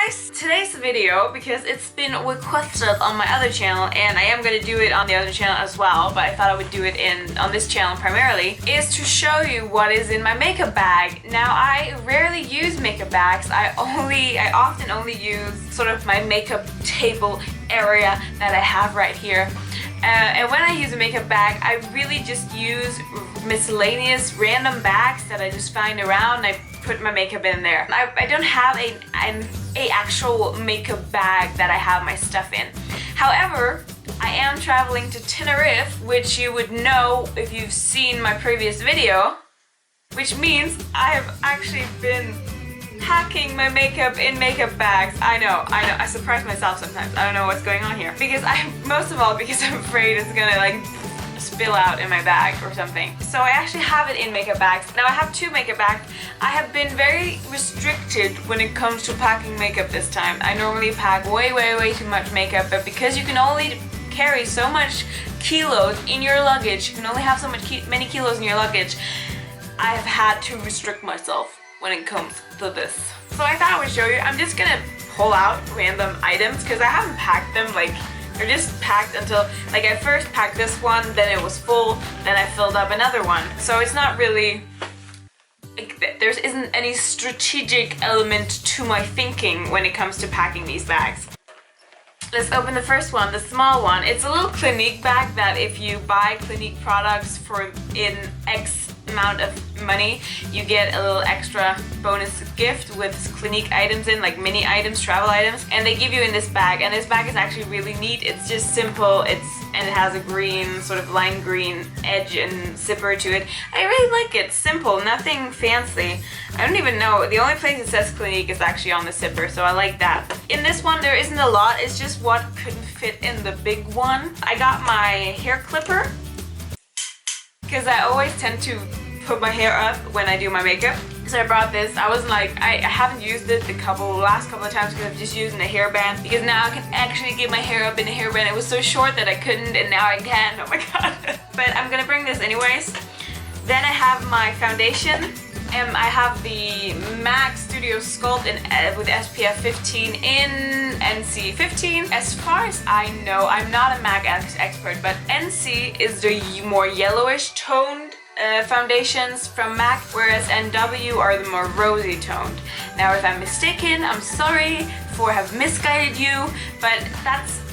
guys! Today's video, because it's been requested on my other channel and I am going to do it on the other channel as well, but I thought I would do it on this channel primarily, is to show you what is in my makeup bag. Now, I rarely use makeup bags. I often only use sort of my makeup table area that I have right here. And when I use a makeup bag, I really just use miscellaneous random bags that I just find around and I put my makeup in there. I don't have an actual makeup bag that I have my stuff in. However, I am traveling to Tenerife, which you would know if you've seen my previous video, which means I have actually been packing my makeup in makeup bags. I know, I surprise myself sometimes. I don't know what's going on here. Most of all, because I'm afraid it's gonna like spill out in my bag or something. So I actually have it in makeup bags. Now I have two makeup bags. I have been very restricted when it comes to packing makeup this time. I normally pack way too much makeup, but because you can only carry so much kilos in your luggage, you can only have so many kilos in your luggage, I have had to restrict myself when it comes to this. So I thought I would show you. I'm just gonna pull out random items because I haven't packed them, like they're just packed until, like I first packed this one, then it was full, then I filled up another one. So it's not really, like, there isn't any strategic element to my thinking when it comes to packing these bags. Let's open the first one, the small one. It's a little Clinique bag that if you buy Clinique products in X amount of money, you get a little extra bonus gift with Clinique items in, like mini items, travel items, and they give you in this bag. And this bag is actually really neat. It's just simple. And it has a green, sort of lime green edge and zipper to it. I really like it. Simple, nothing fancy. I don't even know. The only place it says Clinique is actually on the zipper, so I like that. In this one, there isn't a lot. It's just what couldn't fit in the big one. I got my hair clipper because I always tend to put my hair up when I do my makeup. So I brought this. I wasn't like, I haven't used it the last couple of times because I've just used a hairband, because now I can actually get my hair up in a hairband. It was so short that I couldn't, and now I can. Oh my god. But I'm gonna bring this anyways. Then I have my foundation. I have the MAC Studio Sculpt with SPF 15 in NC 15. As far as I know, I'm not a MAC expert, but NC is the more yellowish toned foundations from MAC, whereas NW are the more rosy toned. Now if I'm mistaken, I'm sorry for have misguided you, but that's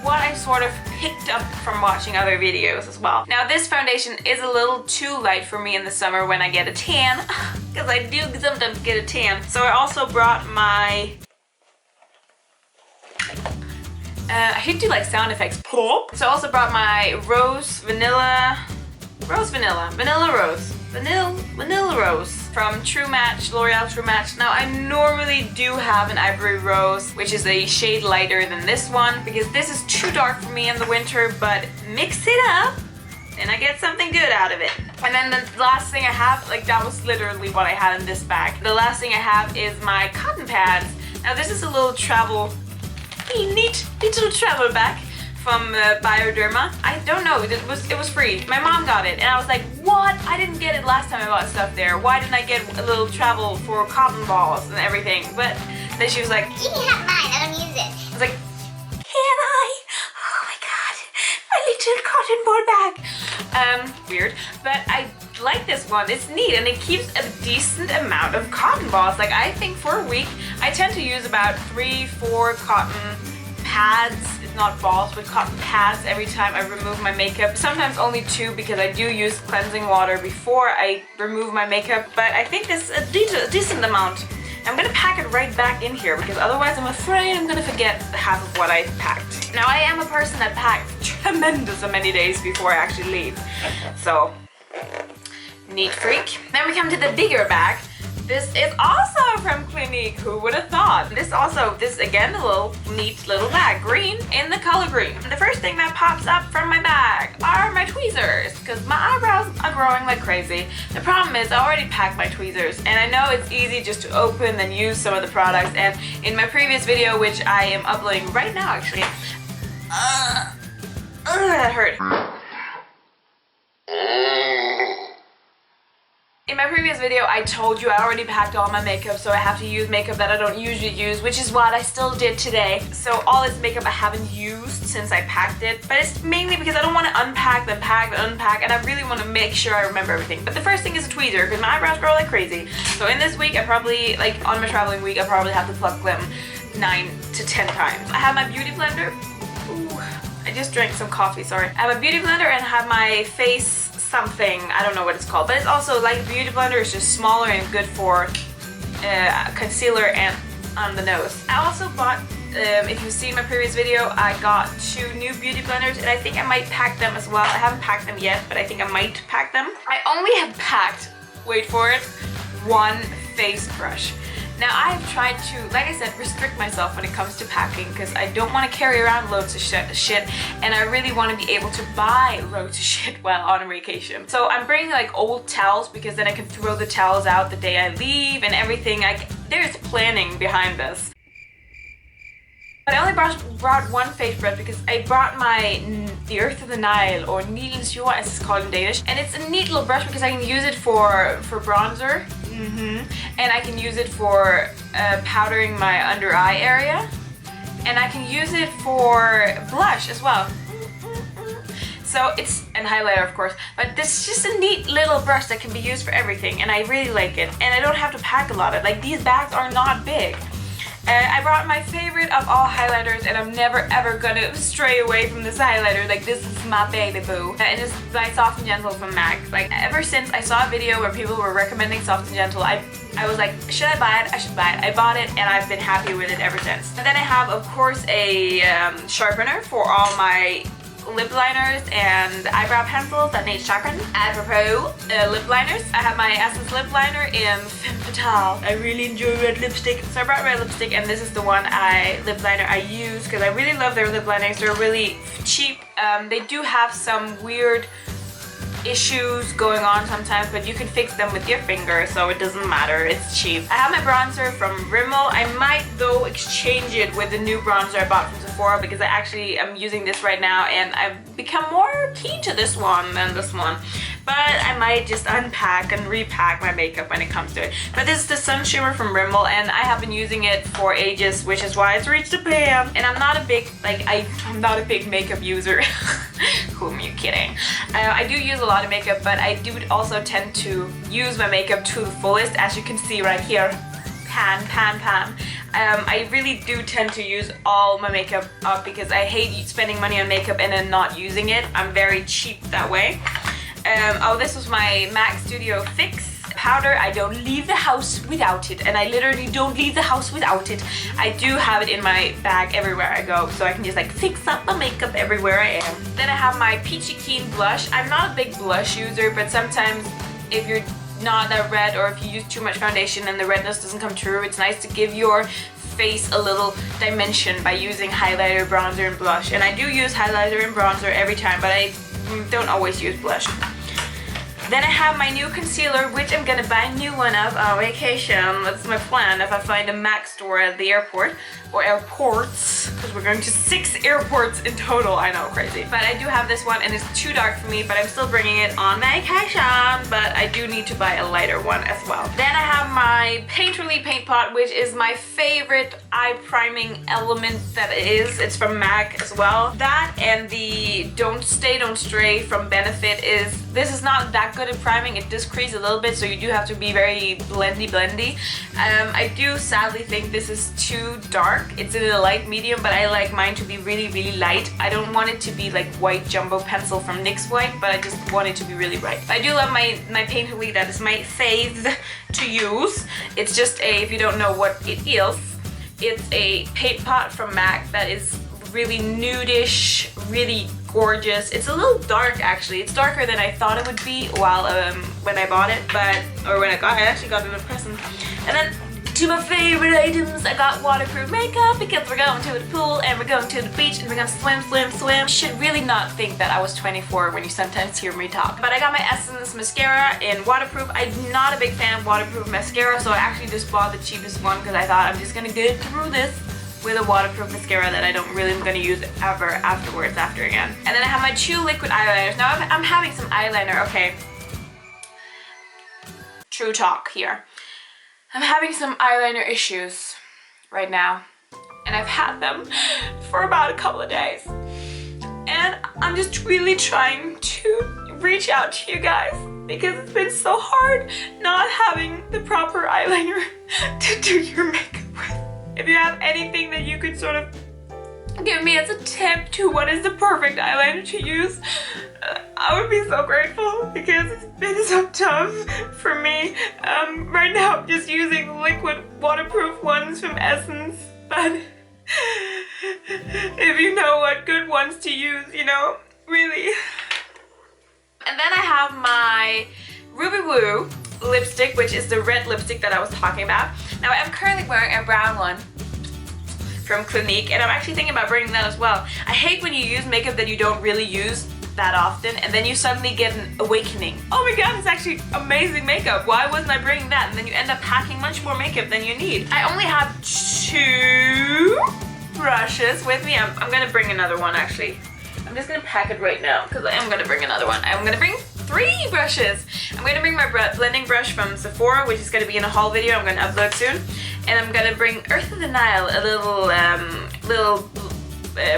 what I sort of picked up from watching other videos as well. Now this foundation is a little too light for me in the summer when I get a tan, because I do sometimes get a tan. So I also brought my I hate to do like sound effects. Pop. So I also brought my vanilla rose from True Match, L'Oreal True Match. Now I normally do have an ivory rose, which is a shade lighter than this one, because this is too dark for me in the winter, but mix it up and I get something good out of it. And then the last thing I have, like that was literally what I had in this bag. The last thing I have is my cotton pads. Now this is a little neat little travel bag from Bioderma. I don't know, it was free. My mom got it and I was like, what? I didn't get it last time I bought stuff there. Why didn't I get a little travel for cotton balls and everything? But then she was like, you can have mine, I don't use it. I was like, can I? Oh my god, my little cotton ball bag. Weird, but I like this one. It's neat and it keeps a decent amount of cotton balls. Like I think for a week, I tend to use about 3-4 cotton pads, if not balls, but cotton pads every time I remove my makeup. Sometimes only 2 because I do use cleansing water before I remove my makeup, but I think this is a decent amount. I'm gonna pack it right back in here because otherwise I'm afraid I'm gonna forget half of what I packed. Now I am a person that packs tremendous many days before I actually leave, so neat freak. Then we come to the bigger bag. This is also from Clinique, who would have thought? This again, a little neat little bag, green, in the color green. And the first thing that pops up from my bag are my tweezers, because my eyebrows are growing like crazy. The problem is I already packed my tweezers, and I know it's easy just to open and use some of the products, and in my previous video, which I am uploading right now actually, that hurt. in my previous video, I told you I already packed all my makeup, so I have to use makeup that I don't usually use, which is what I still did today. So all this makeup I haven't used since I packed it, but it's mainly because I don't want to unpack, then pack, then unpack, and I really want to make sure I remember everything. But the first thing is a tweezer, because my eyebrows grow like crazy. So in this week, I probably, like on my traveling week, I probably have to pluck them 9 to 10 times. I have my beauty blender. Ooh, I just drank some coffee, sorry. I have a beauty blender and I have my face something, I don't know what it's called, but it's also like a beauty blender. It's just smaller and good for concealer and on the nose. I also bought, if you've seen my previous video, I got 2 new beauty blenders and I think I might pack them as well. I haven't packed them yet, but I think I might pack them. I only have packed, wait for it, 1 face brush. Now I've tried to, like I said, restrict myself when it comes to packing because I don't want to carry around loads of shit and I really want to be able to buy loads of shit while on a vacation. So I'm bringing like old towels because then I can throw the towels out the day I leave and everything. There's planning behind this. But I only brought 1 face brush because I brought the Earth of the Nile, or Nilens Jord as it's called in Danish. And it's a neat little brush because I can use it for bronzer. And I can use it for powdering my under eye area. And I can use it for blush as well. So and highlighter of course, but this is just a neat little brush that can be used for everything and I really like it. And I don't have to pack a lot of it, like these bags are not big. I brought my favorite of all highlighters and I'm never ever gonna stray away from this highlighter. Like this is my baby boo. And it's by Soft and Gentle from MAC. Like ever since I saw a video where people were recommending Soft and Gentle, I was like, should I buy it? I should buy it. I bought it and I've been happy with it ever since. And then I have of course a sharpener for all my lip liners and eyebrow pencils that need sharpened. Apropos lip liners, I have my Essence lip liner in Femme Fatale. I really enjoy red lipstick, so I brought red lipstick and this is the one lip liner I use because I really love their lip liners. They're really cheap. They do have some weird issues going on sometimes, but you can fix them with your finger, so it doesn't matter, it's cheap. I have my bronzer from Rimmel. I might though exchange it with the new bronzer I bought from Sephora because I actually am using this right now and I've become more keen to this one than this one. But I might just unpack and repack my makeup when it comes to it. But this is the Sun Shimmer from Rimmel and I have been using it for ages, which is why it's reached a pan. And I'm not a big, I'm not a big makeup user. Who am you kidding? I do use a lot of makeup, but I do also tend to use my makeup to the fullest, as you can see right here. Pan. I really do tend to use all my makeup up because I hate spending money on makeup and then not using it. I'm very cheap that way. Oh, this was my MAC Studio Fix powder. I don't leave the house without it, and I literally don't leave the house without it. I do have it in my bag everywhere I go, so I can just like fix up my makeup everywhere I am. Then I have my Peachy Keen blush. I'm not a big blush user, but sometimes if you're not that red or if you use too much foundation and the redness doesn't come through, it's nice to give your face a little dimension by using highlighter, bronzer, and blush. And I do use highlighter and bronzer every time, but I don't always use blush. Then I have my new concealer, which I'm gonna buy a new one of on vacation. That's my plan if I find a MAC store at the airport. Or airports, because we're going to 6 airports in total. I know, crazy. But I do have this one and it's too dark for me, but I'm still bringing it on vacation. But I do need to buy a lighter one as well. Then I have my Painterly paint pot, which is my favorite eye priming element that it is. It's from MAC as well. That and the Don't Stray from Benefit this is not that good at priming. It does crease a little bit, so you do have to be very blendy. I do sadly think this is too dark. It's in a light medium, but I like mine to be really light. I don't want it to be like white jumbo pencil from NYX White, but I just want it to be really bright. I do love my Painterly. That is my fave to use. It's just if you don't know what it is, it's a paint pot from MAC that is really nudish, really gorgeous. It's a little dark actually. It's darker than I thought it would be when I bought it, I actually got it in a present. And then to my favorite items, I got waterproof makeup because we're going to the pool and we're going to the beach and we're gonna swim. You should really not think that I was 24 when you sometimes hear me talk. But I got my Essence mascara in waterproof. I'm not a big fan of waterproof mascara, so I actually just bought the cheapest one because I thought I'm just gonna get through this with a waterproof mascara that I don't really am going to use ever after again. And then I have my 2 liquid eyeliners. Now I'm having some eyeliner, okay. true talk here. I'm having some eyeliner issues right now, and I've had them for about a couple of days. And I'm just really trying to reach out to you guys because it's been so hard not having the proper eyeliner to do your makeup with. If you have anything that you could sort of give me as a tip to what is the perfect eyeliner to use, I would be so grateful because it's been so tough for me. Right now I'm just using liquid waterproof ones from Essence, but if you know what good ones to use, you know, really. And then I have my Ruby Woo lipstick, which is the red lipstick that I was talking about. Now I'm currently wearing a brown one from Clinique, and I'm actually thinking about bringing that as well. I hate when you use makeup that you don't really use that often, and then you suddenly get an awakening. Oh my god, it's actually amazing makeup. Why wasn't I bringing that? And then you end up packing much more makeup than you need. I only have 2 brushes with me. I'm gonna bring another one actually. I'm just gonna pack it right now because I am gonna bring another one. I'm gonna bring 3 brushes. I'm gonna bring my blending brush from Sephora, which is gonna be in a haul video I'm gonna upload soon. And I'm gonna bring Earth of the Nile, a little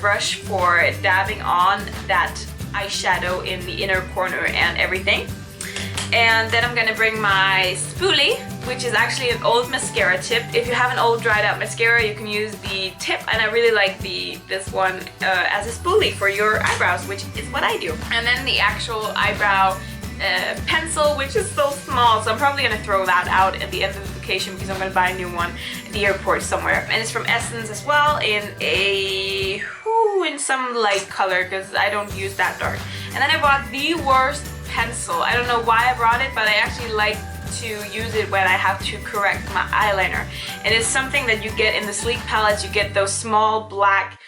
brush for dabbing on that eyeshadow in the inner corner and everything. And then I'm gonna bring my spoolie, which is actually an old mascara tip. If you have an old dried out mascara, you can use the tip, and I really like this one as a spoolie for your eyebrows, which is what I do. And then the actual eyebrow pencil, which is so small, so I'm probably gonna throw that out at the end of the vacation because I'm gonna buy a new one at the airport somewhere. And it's from Essence as well in in some light color because I don't use that dark. And then I bought the worst pencil. I don't know why I brought it, but I actually like to use it when I have to correct my eyeliner. And it's something that you get in the Sleek palettes. You get those small black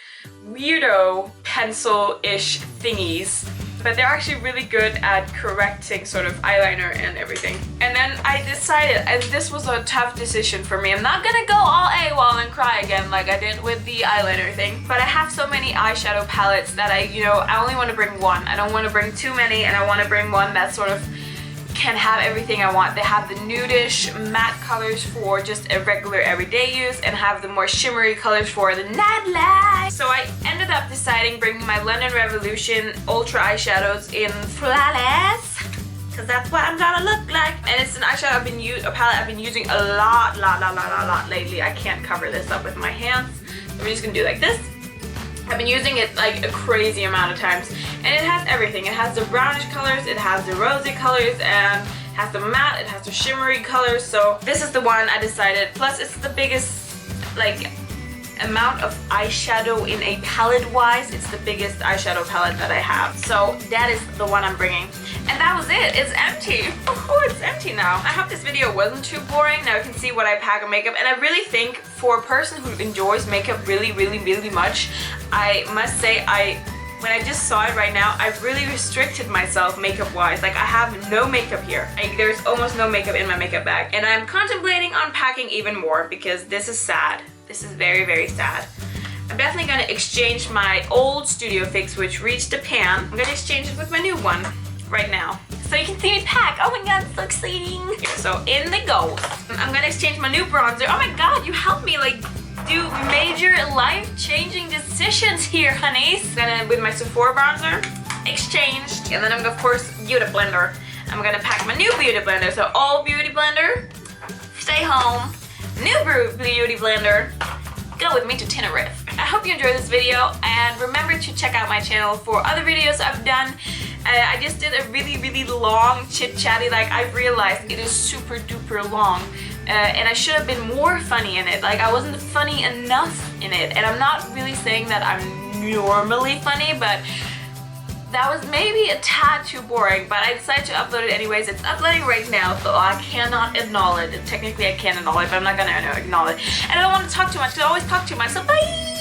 weirdo pencil-ish thingies, but they're actually really good at correcting sort of eyeliner and everything. And then I decided, and this was a tough decision for me, I'm not gonna go all AWOL and cry again like I did with the eyeliner thing, but I have so many eyeshadow palettes that I only want to bring one. I don't want to bring too many, and I want to bring one that sort of can have everything I want. They have the nudish matte colors for just a regular everyday use, and have the more shimmery colors for the nightlife. So I ended up deciding bringing my London Revolution Ultra eyeshadows in Flawless, because that's what I'm gonna look like. And it's an eyeshadow a palette I've been using a lot lately. I can't cover this up with my hands. I'm just gonna do like this. I've been using it like a crazy amount of times, and it has everything. It has the brownish colors, it has the rosy colors, and it has the matte, it has the shimmery colors. So this is the one I decided. Plus it's the biggest like amount of eyeshadow in a palette wise. It's the biggest eyeshadow palette that I have. So that is the one I'm bringing. And that was it. It's empty. Oh, it's empty now. I hope this video wasn't too boring. Now you can see what I pack of makeup. And I really think for a person who enjoys makeup really much, I must say when I just saw it right now, I've really restricted myself makeup wise. Like I have no makeup here. There's almost no makeup in my makeup bag. And I'm contemplating unpacking even more because this is sad. This is very sad. I'm definitely gonna exchange my old Studio Fix, which reached the pan. I'm gonna exchange it with my new one right now, so you can see me pack. Oh my god, so exciting. So in they go. I'm gonna exchange my new bronzer. Oh my god, you helped me like do major life-changing decisions here, honeys. I'm gonna, with my Sephora bronzer, exchanged. And then I'm gonna, of course, Beauty Blender. I'm gonna pack my new Beauty Blender. So old Beauty Blender, stay home. New Beauty Blender, go with me to Tenerife. I hope you enjoyed this video, and remember to check out my channel for other videos I've done. I just did a really long chit-chatty, like I've realized it is super duper long, and I should have been more funny in it. Like I wasn't funny enough in it, and I'm not really saying that I'm normally funny, but that was maybe a tad too boring, but I decided to upload it anyways. It's uploading right now, so I cannot annul it. Technically I can annul it, but I'm not gonna annul it. And I don't want to talk too much, because I always talk too much, so bye!